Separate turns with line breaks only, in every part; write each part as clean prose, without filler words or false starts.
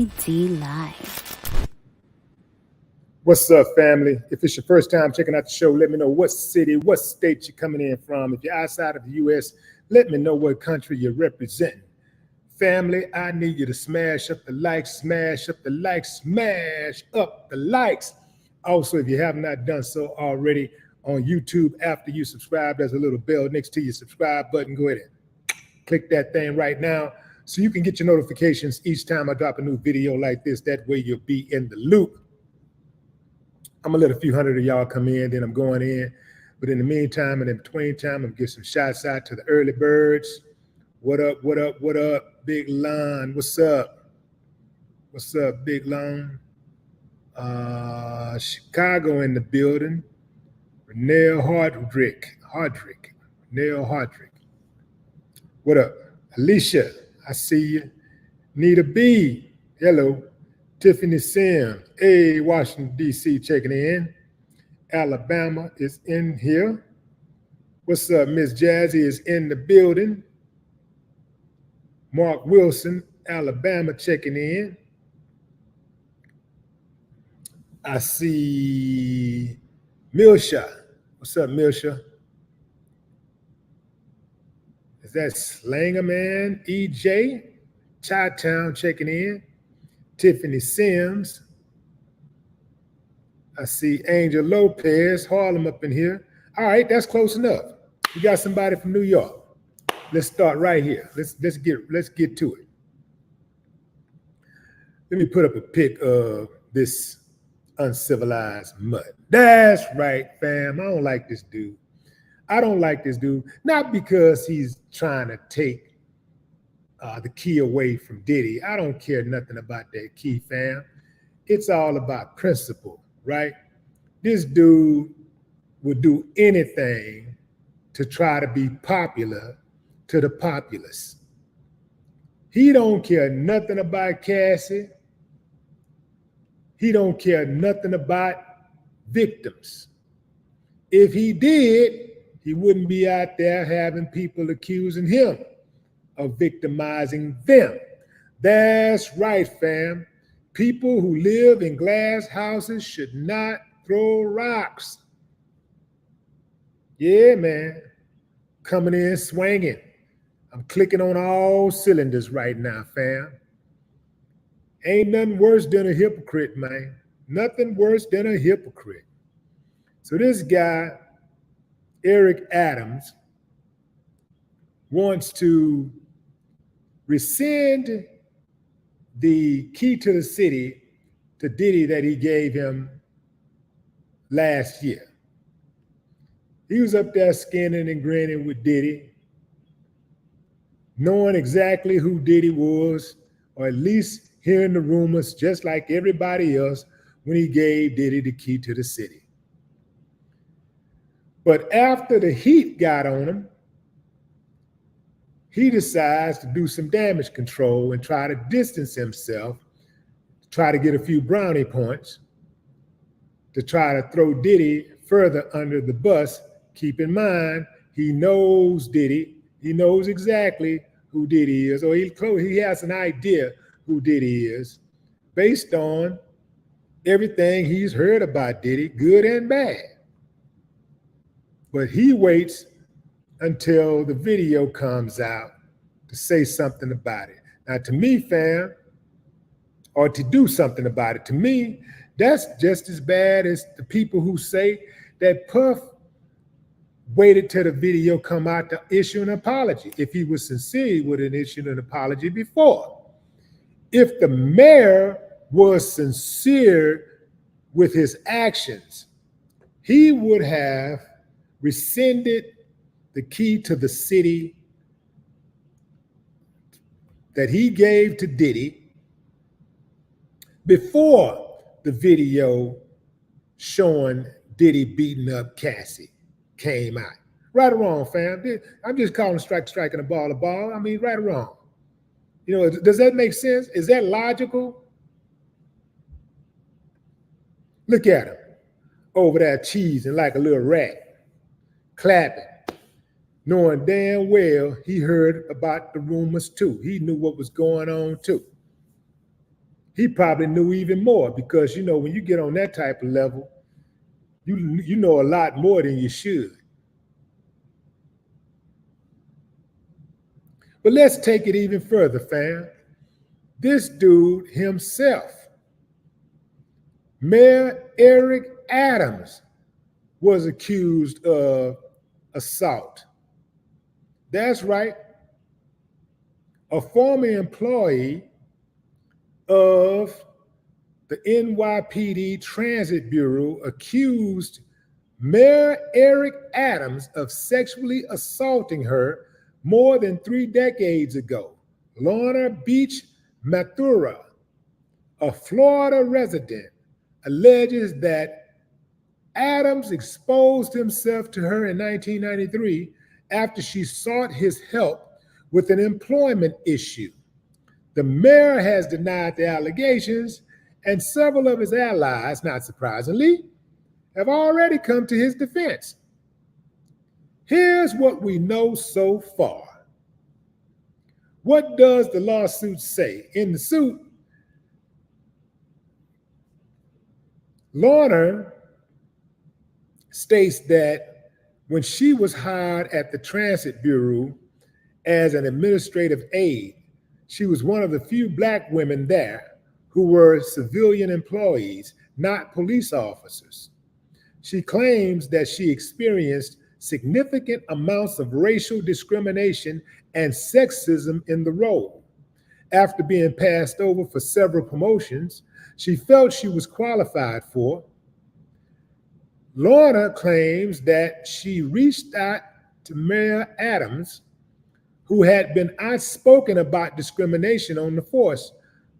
WilliedLive.
What's up, family? If it's your first time checking out the show, let me know what city, what state you're coming in from. If you're outside of the U.S., let me know what country you're representing. Family, I need you to smash up the likes, smash up the likes, smash up the likes. Also, if you have not done so already on YouTube, after you subscribe, there's a little bell next to your subscribe button. Go ahead and click that thing right now so you can get your notifications each time I drop a new video like this. That way you'll be in the loop. I'm gonna let a few hundred of y'all come in, then I'm going in. But in the meantime and in between time, I'm gonna give some shouts out to the early birds. What up, what up, what up? Big Lon, what's up? What's up, Big Lon? Chicago in the building. Renell Hardrick. Renell Hardrick. What up? Alicia, I see you. Nita B, hello. Tiffany Sims, hey, Washington, D.C. checking in. Alabama is in here. What's up? Miss Jazzy is in the building. Mark Wilson, Alabama checking in. I see Milsha. What's up, Milsha? Is that Slanger Man? EJ? Chi-Town checking in. Tiffany Sims. I see Angel Lopez, Harlem up in here. All right, that's close enough. We got somebody from New York. Let's start right here. Let's get to it. Let me put up a pic of this uncivilized mutt. That's right, fam. I don't like this dude. I don't like this dude, not because he's trying to take the key away from Diddy. I don't care nothing about that key, fam. It's all about principle, right? This dude would do anything to try to be popular to the populace. He don't care nothing about Cassie. He don't care nothing about victims. If he did, he wouldn't be out there having people accusing him of victimizing them. That's right, fam. People who live in glass houses should not throw rocks. Yeah, man. Coming in swinging. I'm clicking on all cylinders right now, fam. Ain't nothing worse than a hypocrite, man. Nothing worse than a hypocrite. So this guy, Eric Adams, wants to rescind the key to the city to Diddy that he gave him last year. He was up there skinning and grinning with Diddy, knowing exactly who Diddy was, or at least hearing the rumors just like everybody else when he gave Diddy the key to the city. But after the heat got on him, he decides to do some damage control and try to distance himself, try to get a few brownie points, to try to throw Diddy further under the bus. Keep in mind, he knows Diddy. He knows exactly who Diddy is, or he has an idea who Diddy is based on everything he's heard about Diddy, good and bad. But he waits until the video comes out to say something about it. Now, to me, fam, or to do something about it, to me, that's just as bad as the people who say that Puff waited till the video come out to issue an apology. If he was sincere, he would have issued an apology before. If the mayor was sincere with his actions, he would have rescinded the key to the city that he gave to Diddy before the video showing Diddy beating up Cassie came out. Right or wrong, fam? I'm just calling striking a ball a ball. I mean, right or wrong? You know, does that make sense? Is that logical? Look at him over there cheesing like a little rat, clapping, knowing damn well he heard about the rumors too. He knew what was going on too. He probably knew even more because, you know, when you get on that type of level, you know a lot more than you should. But let's take it even further, fam. This dude himself, Mayor Eric Adams, was accused of assault. That's right. A former employee of the NYPD Transit Bureau accused Mayor Eric Adams of sexually assaulting her more than 3 decades ago. Lorna Beach Mathura, a Florida resident, alleges that Adams exposed himself to her in 1993 after she sought his help with an employment issue. The mayor has denied the allegations, and several of his allies, not surprisingly, have already come to his defense. Here's what we know so far. What does the lawsuit say? In the suit, Lorna states that when she was hired at the Transit Bureau as an administrative aide, she was one of the few Black women there who were civilian employees, not police officers. She claims that she experienced significant amounts of racial discrimination and sexism in the role. After being passed over for several promotions she felt she was qualified for, Lorna claims that she reached out to Mayor Adams, who had been outspoken about discrimination on the force,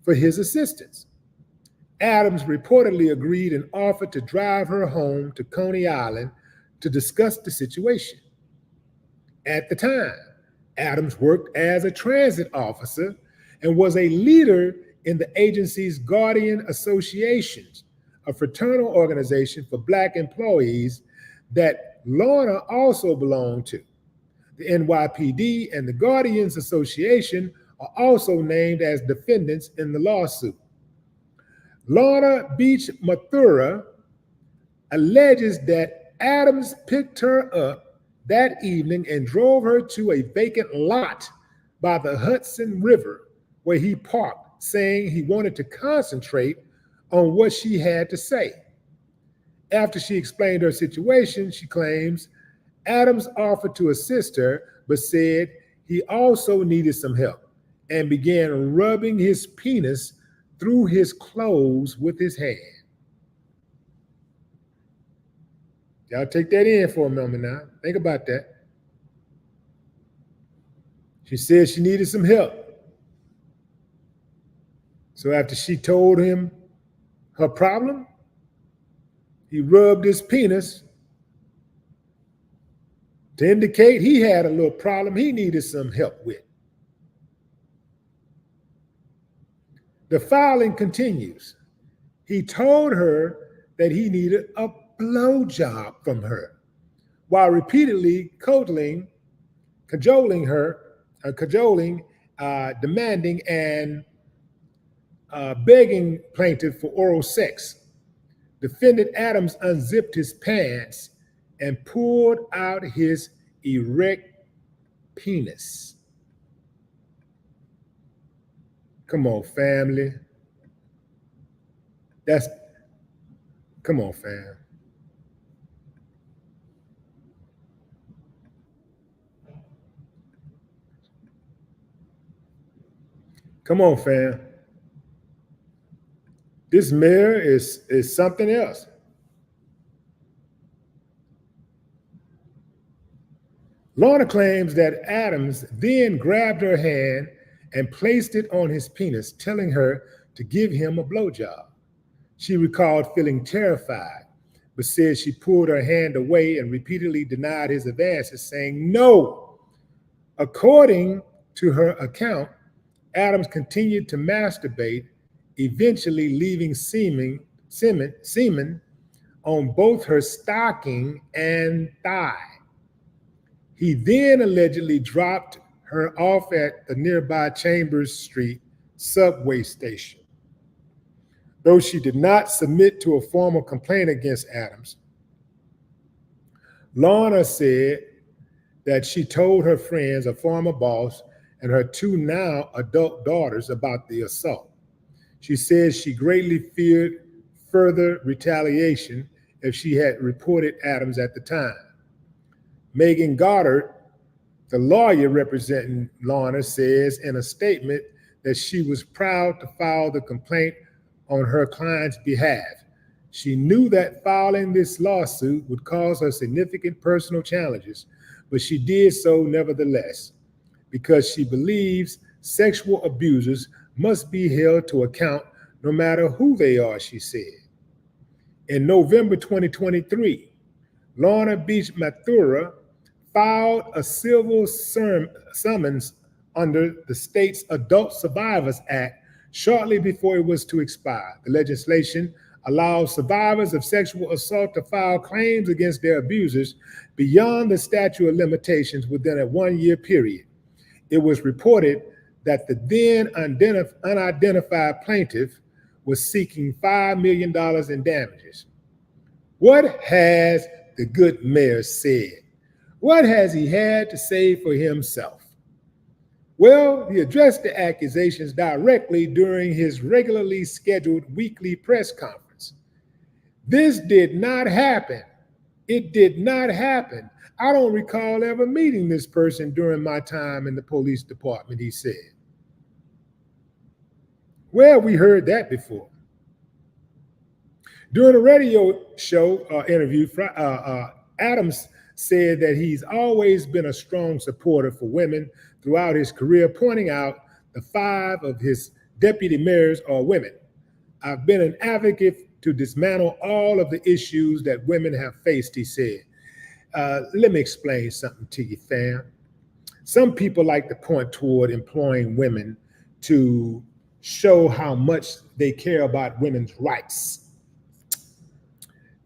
for his assistance. Adams reportedly agreed and offered to drive her home to Coney Island to discuss the situation. At the time, Adams worked as a transit officer and was a leader in the agency's Guardian Associations, a fraternal organization for Black employees that Lorna also belonged to. The NYPD and the Guardians Association are also named as defendants in the lawsuit. Lorna Beach Mathura alleges that Adams picked her up that evening and drove her to a vacant lot by the Hudson River where he parked, saying he wanted to concentrate on what she had to say. After she explained her situation, she claims Adams offered to assist her, but said he also needed some help and began rubbing his penis through his clothes with his hand. Y'all take that in for a moment now. Think about that. She said she needed some help. So after she told him her problem, he rubbed his penis to indicate he had a little problem he needed some help with. The filing continues. He told her that he needed a blowjob from her while repeatedly cajoling, demanding, and begging plaintiff for oral sex. Defendant Adams unzipped his pants and pulled out his erect penis. Come on, family. Come on, fam. Come on, fam. This mayor is something else. Lorna claims that Adams then grabbed her hand and placed it on his penis, telling her to give him a blowjob. She recalled feeling terrified, but said she pulled her hand away and repeatedly denied his advances, saying no. According to her account, Adams continued to masturbate, eventually leaving semen on both her stocking and thigh. He then allegedly dropped her off at the nearby Chambers Street subway station. Though she did not submit to a formal complaint against Adams, Lorna said that she told her friends, a former boss, and her two now adult daughters about the assault. She said she greatly feared further retaliation if she had reported Adams at the time. Megan Goddard, the lawyer representing Lorna, says in a statement that she was proud to file the complaint on her client's behalf. She knew that filing this lawsuit would cause her significant personal challenges, but she did so nevertheless, because she believes sexual abusers must be held to account no matter who they are, she said. In November 2023, Lorna Beach Mathura filed a civil summons under the state's Adult Survivors Act shortly before it was to expire. The legislation allows survivors of sexual assault to file claims against their abusers beyond the statute of limitations within a 1-year period. It was reported that the then unidentified plaintiff was seeking $5 million in damages. What has the good mayor said? What has he had to say for himself? Well, he addressed the accusations directly during his regularly scheduled weekly press conference. This did not happen. It did not happen. I don't recall ever meeting this person during my time in the police department, he said. Well, we heard that before. During a radio show interview, Adams said that he's always been a strong supporter for women throughout his career, pointing out the 5 of his deputy mayors are women. I've been an advocate to dismantle all of the issues that women have faced, he said. Let me explain something to you, fam. Some people like to point toward employing women to show how much they care about women's rights.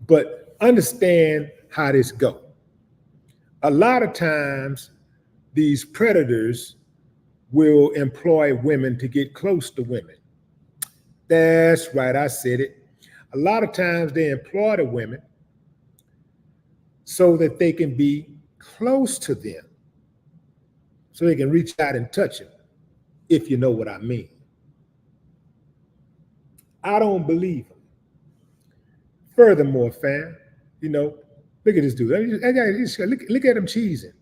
But understand how this goes. A lot of times, these predators will employ women to get close to women. That's right, I said it. A lot of times they employ the women so that they can be close to them, so they can reach out and touch them, if you know what I mean. I don't believe them. Furthermore, fam, look at this dude. Look at him cheesing.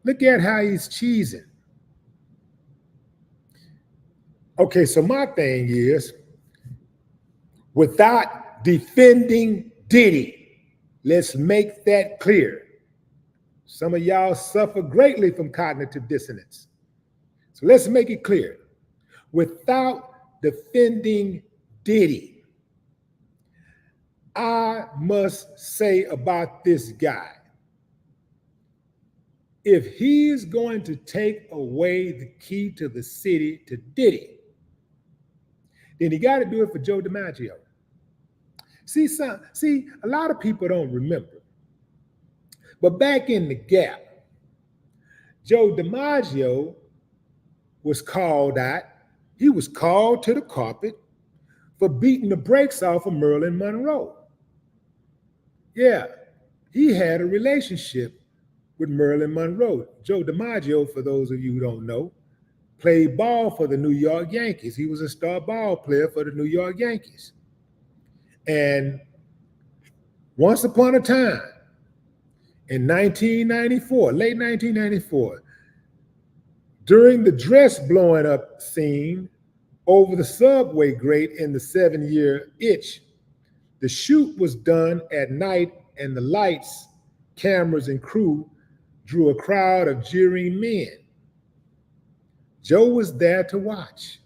Look at how he's cheesing. Okay, so my thing is, without defending Diddy, let's make that clear. Some of y'all suffer greatly from cognitive dissonance. So let's make it clear. Without defending Diddy, I must say about this guy, if he's going to take away the key to the city to Diddy, then he got to do it for Joe DiMaggio. See, a lot of people don't remember, but back in the Gap, Joe DiMaggio was called out. He was called to the carpet for beating the brakes off of Marilyn Monroe. Yeah, he had a relationship with Marilyn Monroe. Joe DiMaggio, for those of you who don't know, played ball for the New York Yankees. He was a star ball player for the New York Yankees. And once upon a time, in 1994, late 1994, during the dress blowing up scene over the subway grate in the 7-Year Itch, the shoot was done at night, and the lights, cameras, and crew drew a crowd of jeering men. Joe was there to watch.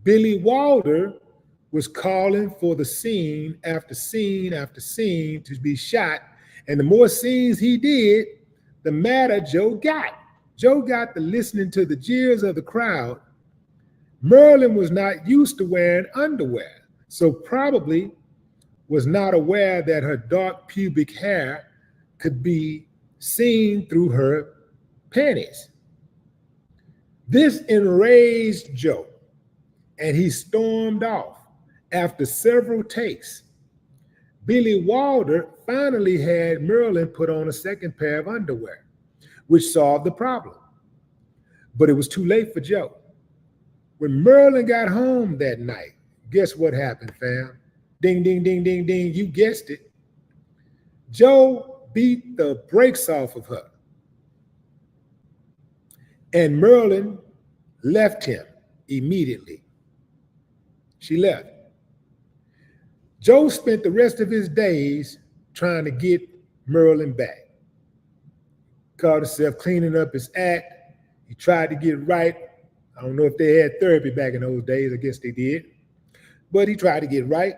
Billy Wilder was calling for the scene after scene after scene to be shot, and the more scenes he did, the madder Joe got. Joe got to listening to the jeers of the crowd. Marilyn was not used to wearing underwear, so probably was not aware that her dark pubic hair could be seen through her panties. This enraged Joe, and he stormed off. After several takes, Billy Wilder finally had Marilyn put on a second pair of underwear, which solved the problem. But it was too late for Joe. When Marilyn got home that night, guess what happened, fam? Ding, ding, ding, ding, ding. You guessed it. Joe beat the brakes off of her. And Marilyn left him immediately. She left. Joe spent the rest of his days trying to get Marilyn back. Called himself cleaning up his act. He tried to get right. I don't know if they had therapy back in those days. I guess they did. But he tried to get right.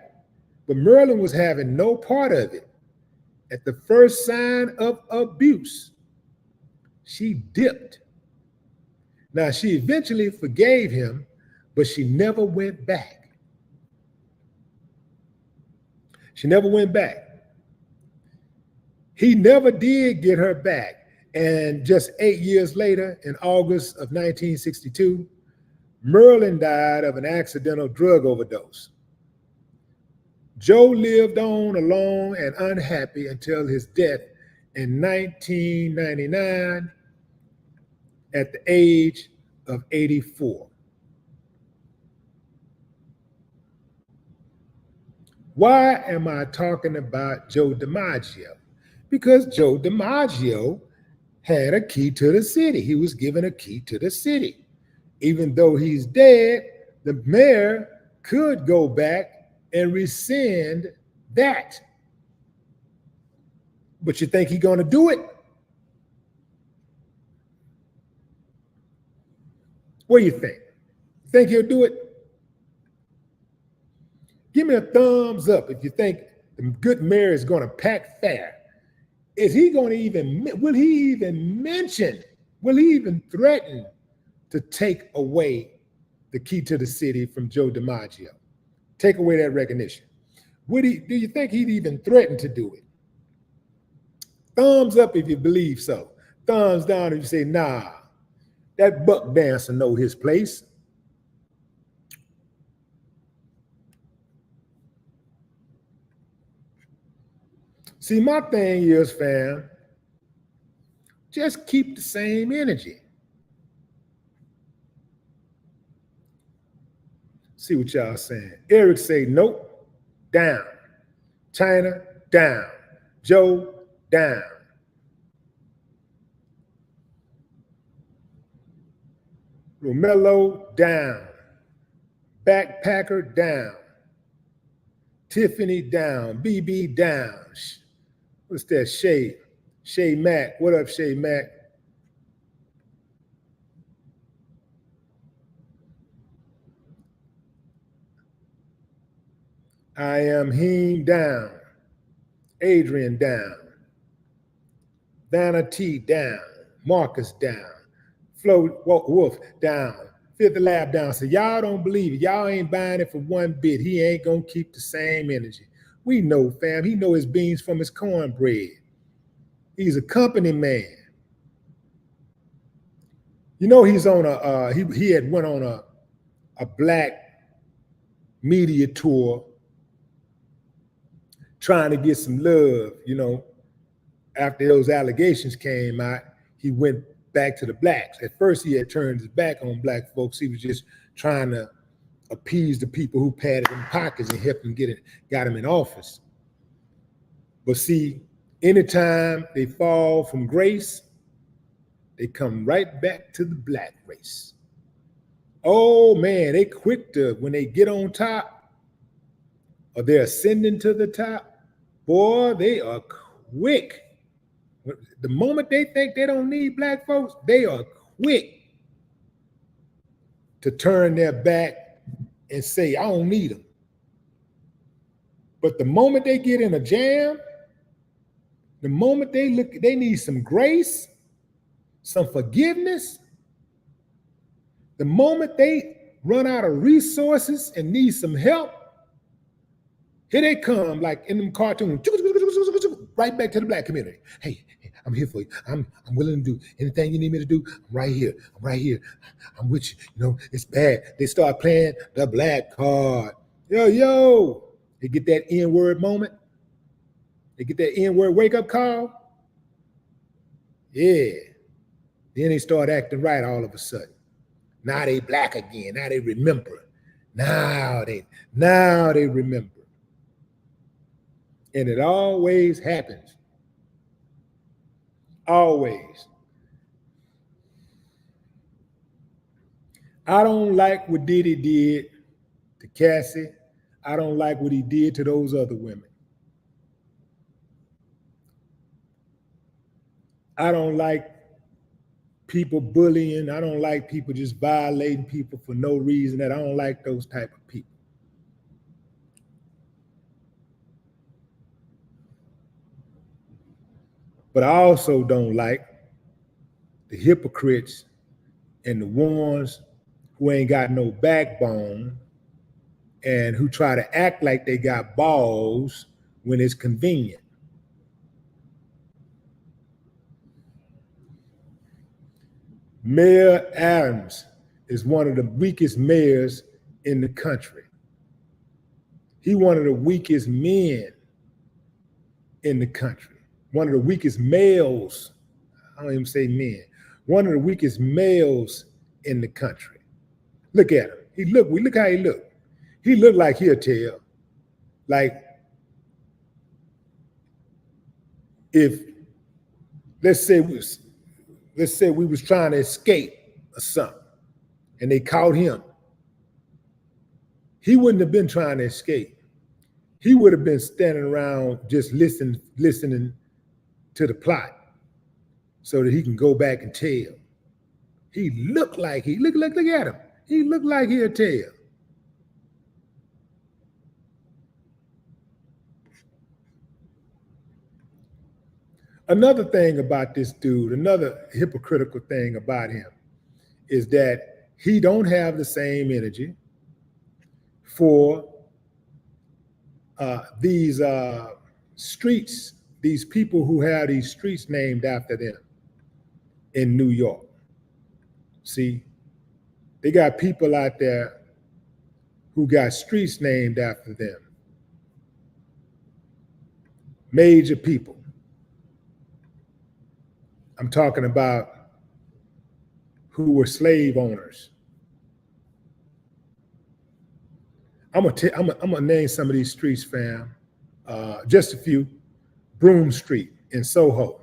But Marilyn was having no part of it. At the first sign of abuse, she dipped. Now, she eventually forgave him, but she never went back. She never went back. He never did get her back. And just 8 years later, in August of 1962, Marilyn died of an accidental drug overdose. Joe lived on alone and unhappy until his death in 1999 at the age of 84. Why am I talking about Joe DiMaggio? Because Joe DiMaggio had a key to the city. He was given a key to the city. Even though he's dead, the mayor could go back and rescind that. But you think he's going to do it? What do you think? Think he'll do it? Give me a thumbs up if you think the good mayor is going to pack fair. Is he going to even, will he even threaten to take away the key to the city from Joe DiMaggio? Take away that recognition. Do you think he'd even threaten to do it? Thumbs up if you believe so. Thumbs down if you say, nah, that buck dancer know his place. See, my thing is, fam, just keep the same energy. See what y'all saying. Eric say, nope, down. China, down. Joe, down. Romello, down. Backpacker, down. Tiffany, down. BB, down. What's that? Shay Mack. What up, Shay Mack? I am him, down. Adrian, down. Vanna T, down. Marcus, down. Flo Wolf, down. Fifth Lab, down. So y'all don't believe it. Y'all ain't buying it for one bit. He ain't gonna keep the same energy. We know, fam. He know his beans from his cornbread. He's a company man. You know, he's on he had went on a black media tour trying to get some love, you know. After those allegations came out, he went back to the blacks. At first, he had turned his back on black folks. He was just trying to appease the people who patted him pockets and helped him got him in office. But see, anytime they fall from grace, they come right back to the black race. Oh man, they quick to, when they get on top or they're ascending to the top, boy, they are quick. The moment they think they don't need black folks, they are quick to turn their back and say, I don't need them. But the moment they get in a jam, the moment they need some grace, some forgiveness, the moment they run out of resources and need some help, here they come, like in them cartoons, right back to the black community. Hey, I'm here for you. I'm willing to do anything you need me to do. I'm right here. I'm right here. I'm with you. You know, it's bad. They start playing the black card. Yo. They get that N-word moment. They get that N-word wake-up call. Yeah. Then they start acting right all of a sudden. Now they black again. Now they remember. Now they remember. And it always happens. Always. I don't like what Diddy did to Cassie. I don't like what he did to those other women. I don't like people bullying. I don't like people just violating people for no reason. I don't like those type of people. But I also don't like the hypocrites and the ones who ain't got no backbone and who try to act like they got balls when it's convenient. Mayor Adams is one of the weakest mayors in the country. He one of the weakest men in the country. One of the weakest males. I don't even say men. One of the weakest males in the country. Look at him. Look how he look. He look like he'll tell. Like if let's say we was trying to escape or something and they caught him. He wouldn't have been trying to escape. He would have been standing around just listening to the plot so that he can go back and tell. He looked like look at him. He looked like he'll tell. Another thing about this dude, another hypocritical thing about him is that he don't have the same energy for these streets, these people who have these streets named after them in New York. See, they got people out there who got streets named after them. Major people. I'm talking about who were slave owners. I'm gonna name some of these streets, fam. Just a few. Broome Street in Soho.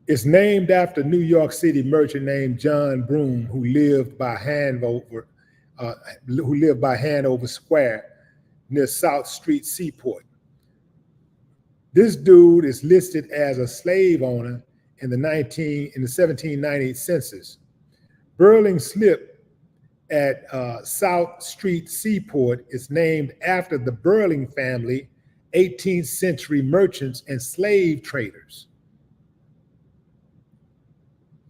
It's named after New York City merchant named John Broome, who lived by Hanover Square near South Street Seaport. This dude is listed as a slave owner in the 1790 census. Burling Slip at South Street Seaport is named after the Burling family, 18th century merchants and slave traders.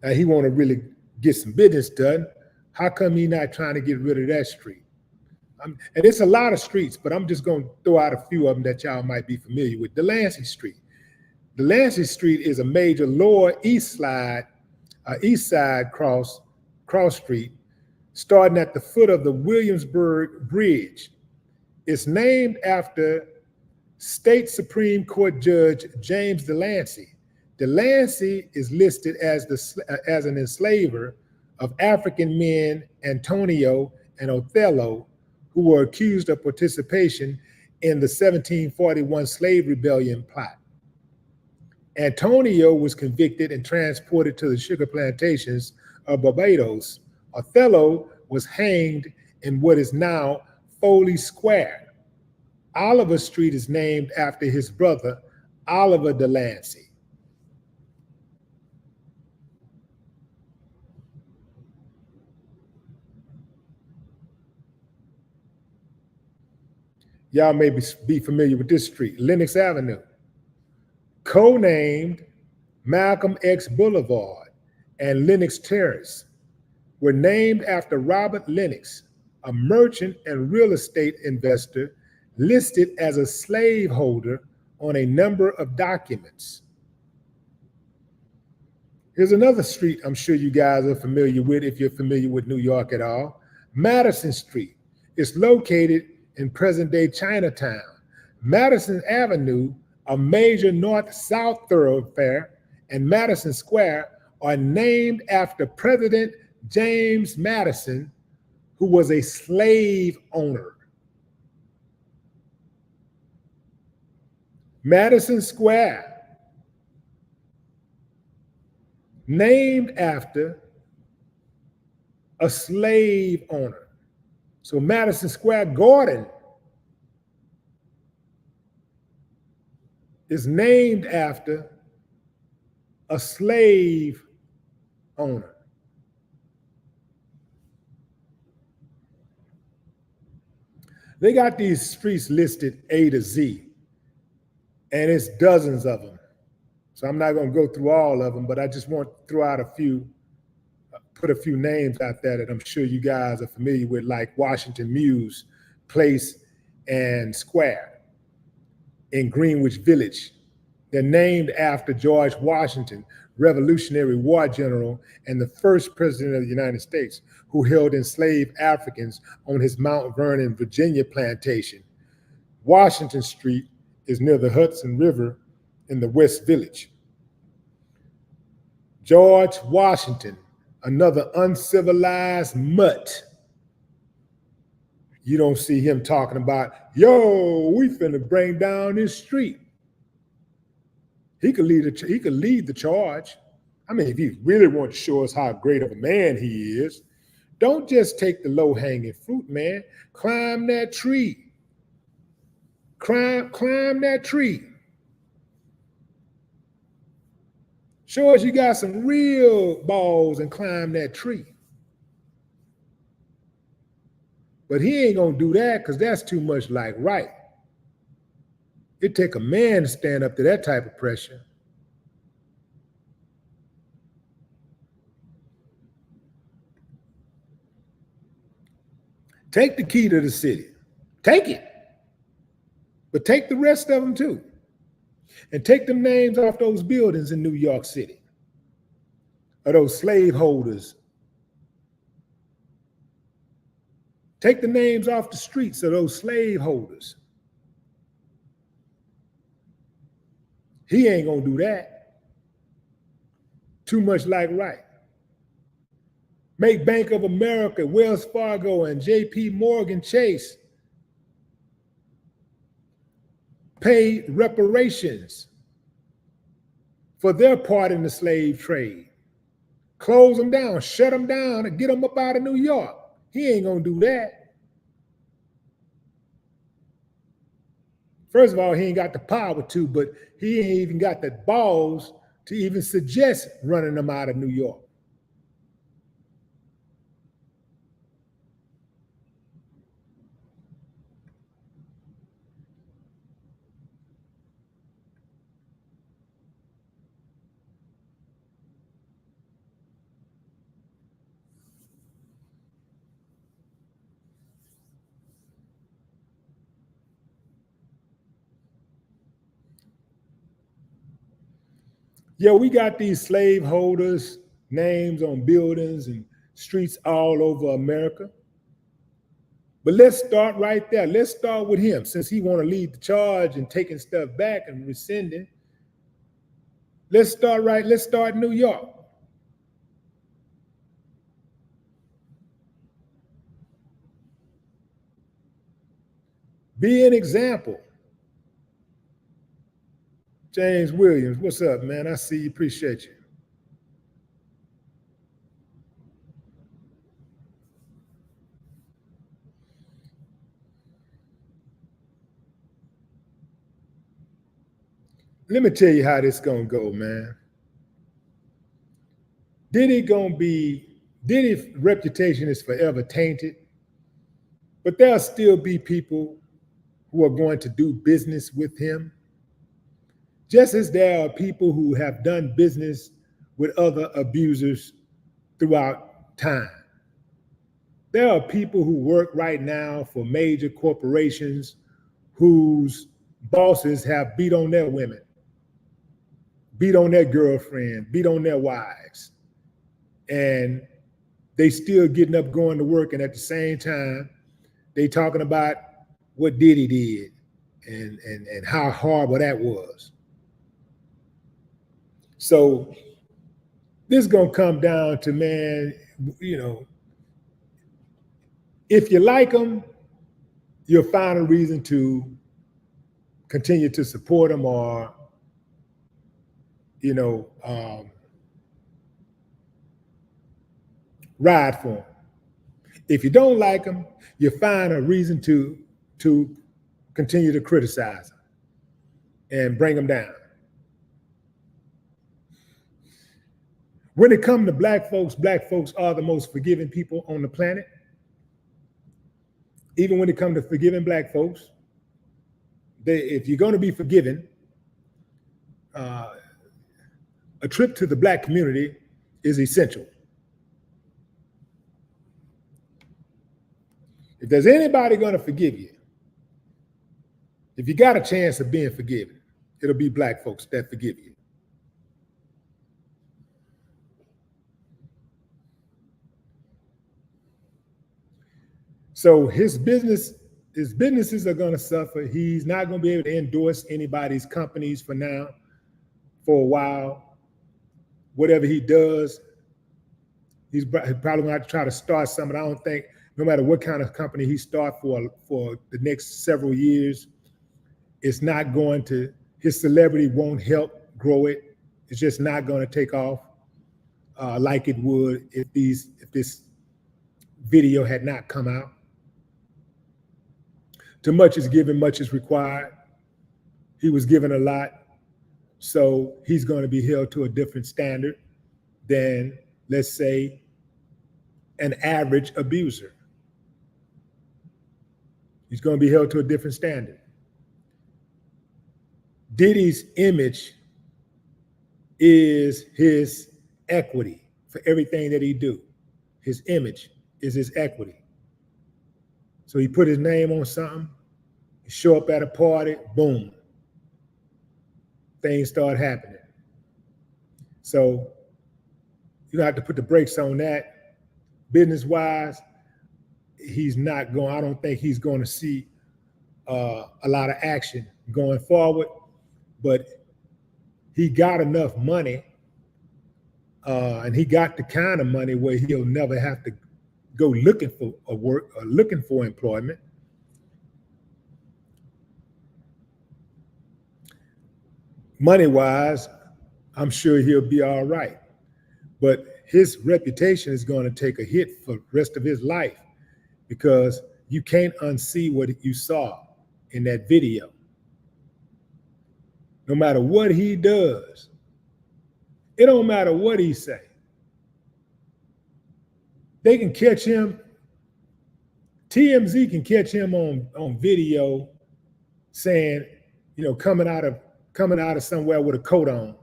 Now he want to really get some business done. How come he not trying to get rid of that street? And it's a lot of streets, but I'm just going to throw out a few of them that y'all might be familiar with. Delancey Street. Delancey Street is a major lower east side cross street, starting at the foot of the Williamsburg Bridge. It's named after State Supreme Court Judge James Delancey. Delancey is listed as an enslaver of African men Antonio and Othello, who were accused of participation in the 1741 slave rebellion plot. Antonio was convicted and transported to the sugar plantations of Barbados. Othello was hanged in what is now Foley Square. Oliver Street is named after his brother, Oliver Delancey. Y'all may be familiar with this street, Lenox Avenue. Co-named Malcolm X Boulevard and Lenox Terrace were named after Robert Lenox, a merchant and real estate investor listed as a slaveholder on a number of documents. Here's another street I'm sure you guys are familiar with if you're familiar with New York at all. Madison Street It's located in present-day Chinatown. Madison Avenue, a major north-south thoroughfare, and Madison Square are named after President James Madison, who was a slave owner. Madison Square, named after a slave owner. So Madison Square Garden is named after a slave owner. They got these streets listed A to Z, and it's dozens of them. So I'm not going to go through all of them, but I just want to throw out a few, put a few names out there that I'm sure you guys are familiar with, like Washington Mews Place and Square in Greenwich Village. They're named after George Washington, Revolutionary War general and the first president of the United States, who held enslaved Africans on his Mount Vernon, Virginia plantation. Washington Street is near the Hudson River in the West Village. George Washington, another uncivilized mutt. You don't see him talking about, yo, we finna bring down this street. He could lead the charge. I mean, if you really want to show us how great of a man he is, don't just take the low-hanging fruit, man. Climb that tree. Climb that tree. Show us you got some real balls and climb that tree. But he ain't gonna do that because that's too much like right. It take a man to stand up to that type of pressure. Take the key to the city. Take it. But take the rest of them too. And take them names off those buildings in New York City, or those slaveholders. Take the names off the streets of those slaveholders. He ain't gonna do that. Too much like right. Make Bank of America, Wells Fargo, and JP Morgan Chase pay reparations for their part in the slave trade. Close them down, shut them down, and get them up out of New York. He ain't gonna do that. First of all, he ain't got the power to, but he ain't even got the balls to even suggest running them out of New York. Yeah, we got these slaveholders' names on buildings and streets all over America. But let's start right there. Let's start with him, since he want to lead the charge and taking stuff back and rescinding. Let's start in New York. Be an example. James Williams, what's up, man? I see you, appreciate you. Let me tell you how this gonna go, man. Diddy's reputation is forever tainted, but there'll still be people who are going to do business with him, just as there are people who have done business with other abusers throughout time. There are people who work right now for major corporations whose bosses have beat on their women, beat on their girlfriend, beat on their wives, and they still getting up going to work, and at the same time, they talking about what Diddy did and how horrible that was. So this is gonna come down to, man, if you like them, you'll find a reason to continue to support them or, ride for them. If you don't like them, you find a reason to continue to criticize them and bring them down. When it comes to black folks are the most forgiving people on the planet. Even when it comes to forgiving black folks, if you're going to be forgiven, a trip to the black community is essential. If there's anybody going to forgive you, if you got a chance of being forgiven, it'll be black folks that forgive you. So his businesses are going to suffer. He's not going to be able to endorse anybody's companies for now, for a while. Whatever he does, he's probably going to have to try to start something. I don't think, no matter what kind of company he starts for the next several years, it's not going to, his celebrity won't help grow it. It's just not going to take off like it would if this video had not come out. Too much is given, much is required. He was given a lot, so he's going to be held to a different standard than, let's say, an average abuser. He's going to be held to a different standard. Diddy's image is his equity for everything that he do. His image is his equity. So he put his name on something, he show up at a party, boom, things start happening. So you have to put the brakes on that. Business-wise, I don't think he's going to see a lot of action going forward, but he got enough money and he got the kind of money where he'll never have to go looking for a work or looking for employment. Money-wise, I'm sure he'll be all right. But his reputation is going to take a hit for the rest of his life because you can't unsee what you saw in that video. No matter what he does, it don't matter what he say. They can catch him. TMZ can catch him on video saying, coming out of somewhere with a coat on.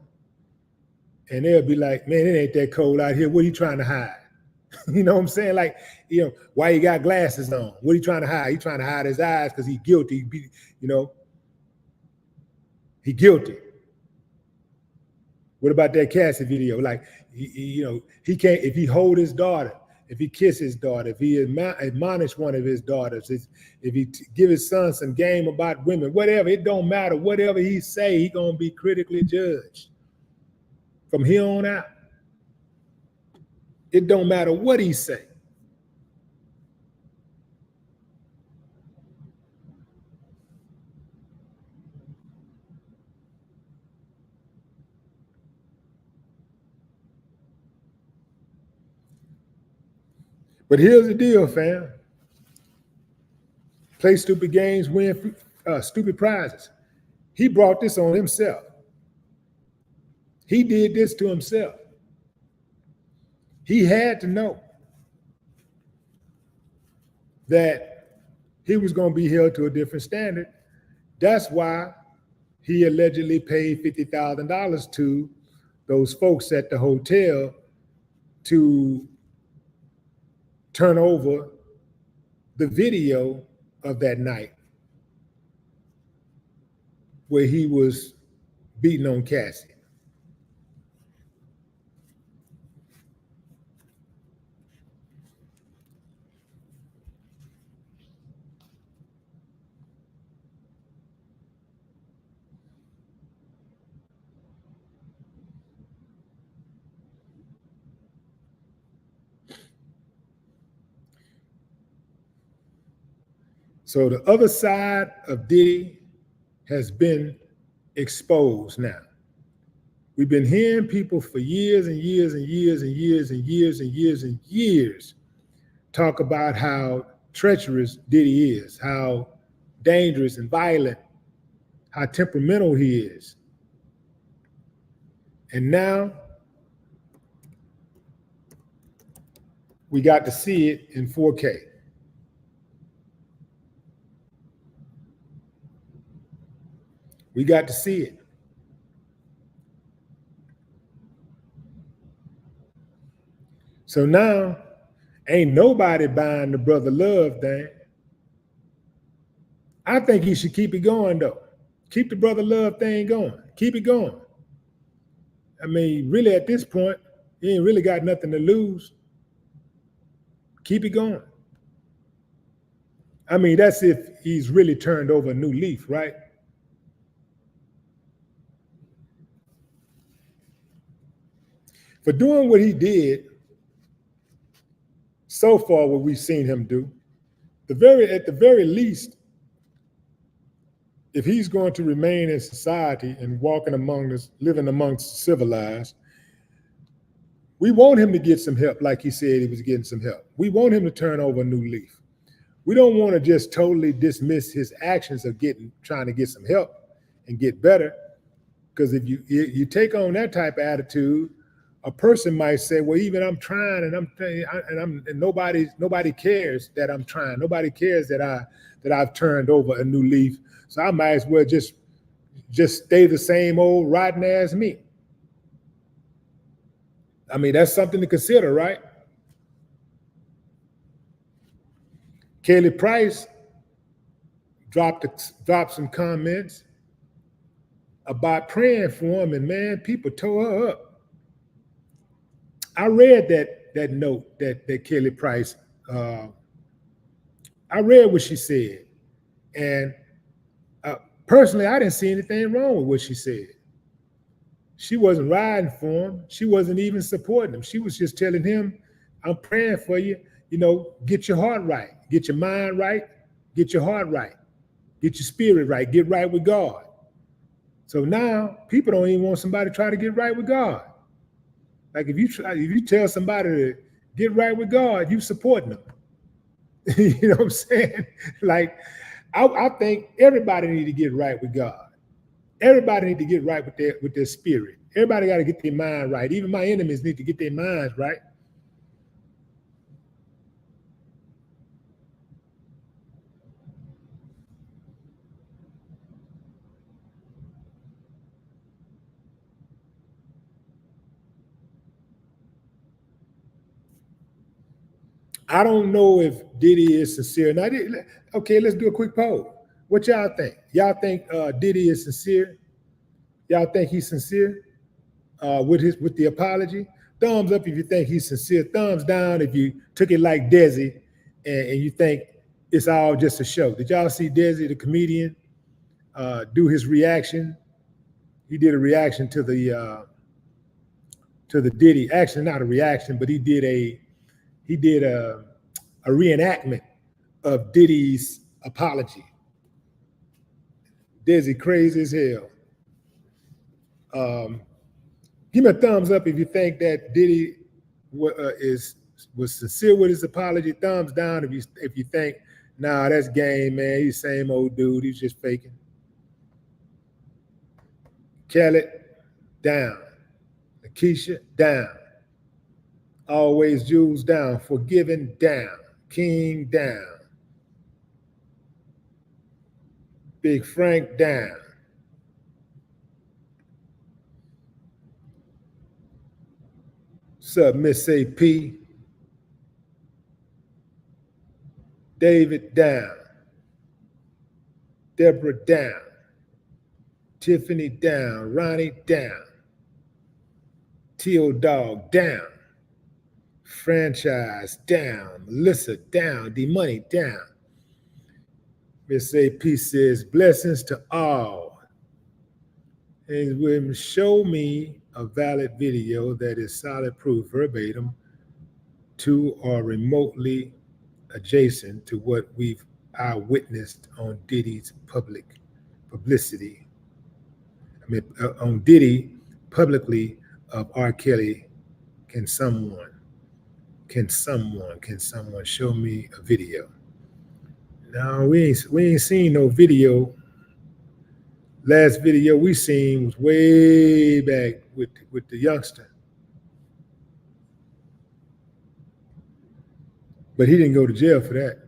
And they'll be like, man, it ain't that cold out here. What are you trying to hide? You know what I'm saying? Like, why you got glasses on? What are you trying to hide? He's trying to hide his eyes because he's guilty. He guilty. What about that Cassie video? Like, he can't, if he hold his daughter, if he kiss his daughter, if he admonish one of his daughters, if he give his son some game about women, whatever, it don't matter. Whatever he say, he gonna be critically judged from here on out. It don't matter what he say. But here's the deal, fam. Play stupid games, win stupid prizes. He brought this on himself. He did this to himself. He had to know that he was going to be held to a different standard. That's why he allegedly paid $50,000 to those folks at the hotel to turn over the video of that night where he was beating on Cassie. So the other side of Diddy has been exposed now. We've been hearing people for years and years and years and years and years and years and years talk about how treacherous Diddy is, how dangerous and violent, how temperamental he is. And now we got to see it in 4K. We got to see it. So now, ain't nobody buying the brother love thing. I think he should keep it going, though. Keep the brother love thing going. Keep it going. I mean, really, at this point, he ain't really got nothing to lose. Keep it going. I mean, that's if he's really turned over a new leaf, right? For doing what he did so far, what we've seen him do, at the very least, if he's going to remain in society and walking among us, living amongst civilized, we want him to get some help, like he said he was getting some help. We want him to turn over a new leaf. We don't want to just totally dismiss his actions of trying to get some help and get better, because if you take on that type of attitude, a person might say, well, even I'm trying and nobody cares that I'm trying. Nobody cares that I've turned over a new leaf. So I might as well just stay the same old rotten ass me. I mean, that's something to consider, right? Kelly Price dropped some comments about praying for him, and man, people tore her up. I read that note that Kelly Price, I read what she said. And personally, I didn't see anything wrong with what she said. She wasn't riding for him. She wasn't even supporting him. She was just telling him, I'm praying for you. You know, get your heart right. Get your mind right. Get your heart right. Get your spirit right. Get right with God. So now people don't even want somebody to try to get right with God. Like if you tell somebody to get right with God, you supporting them. You know what I'm saying? Like, I think everybody need to get right with God. Everybody need to get right with their spirit. Everybody got to get their mind right. Even my enemies need to get their minds right. I don't know if Diddy is sincere. Now, okay, let's do a quick poll. What y'all think? Y'all think Diddy is sincere? Y'all think he's sincere with the apology? Thumbs up if you think he's sincere. Thumbs down if you took it like Desi and you think it's all just a show. Did y'all see Desi, the comedian, do his reaction? He did a reaction to the Diddy. Actually, not a reaction, but he did a reenactment of Diddy's apology. Desi crazy as hell. Give me a thumbs up if you think that Diddy was sincere with his apology. Thumbs down if you think, nah, that's game, man. He's the same old dude. He's just faking. Kelly, down. Lakeisha, down. Always Jules, down. Forgiven, down. King, down. Big Frank, down. What's up, Miss AP? David, down. Deborah, down. Tiffany, down. Ronnie, down. Teal Dog, down. Franchise, down. Melissa, down. D-Money, down. Miss AP says, blessings to all. And will show me a valid video that is solid proof verbatim to or remotely adjacent to what we've I witnessed on Diddy's publicity. On Diddy publicly of R. Kelly. Can someone show me a video? No, we ain't seen no video. Last video we seen was way back with the youngster. But he didn't go to jail for that.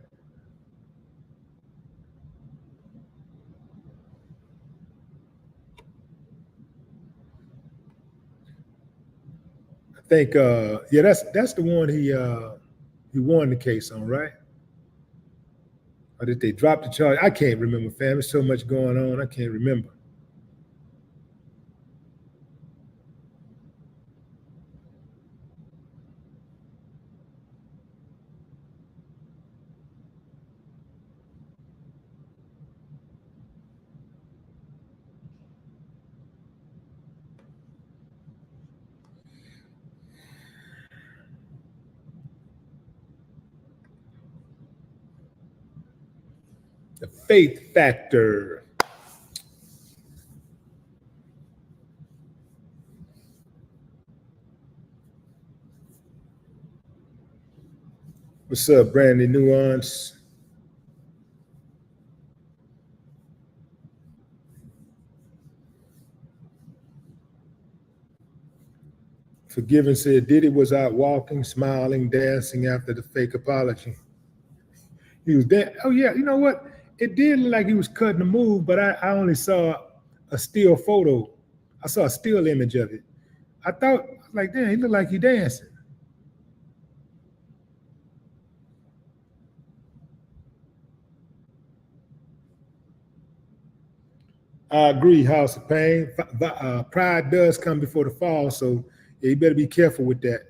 I think yeah, that's the one he won the case on, right? Or did they drop the charge? I can't remember, fam. There's so much going on, I can't remember. The faith factor. What's up, Brandy Nuance? Forgiven said Diddy was out walking, smiling, dancing after the fake apology. He was there. Oh yeah, you know what? It did look like he was cutting a move, but I only saw a still photo. I saw a still image of it. I thought, like, damn, he looked like he dancing. I agree, House of Pain. Pride does come before the fall, so yeah, you better be careful with that.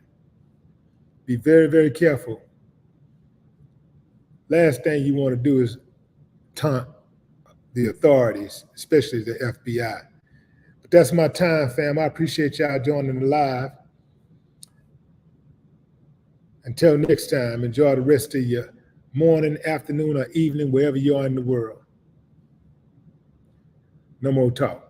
Be very, very careful. Last thing you want to do is taunt the authorities, especially the FBI. But that's my time, fam. I appreciate y'all joining the live. Until next time, enjoy the rest of your morning, afternoon, or evening, wherever you are in the world. No more talk.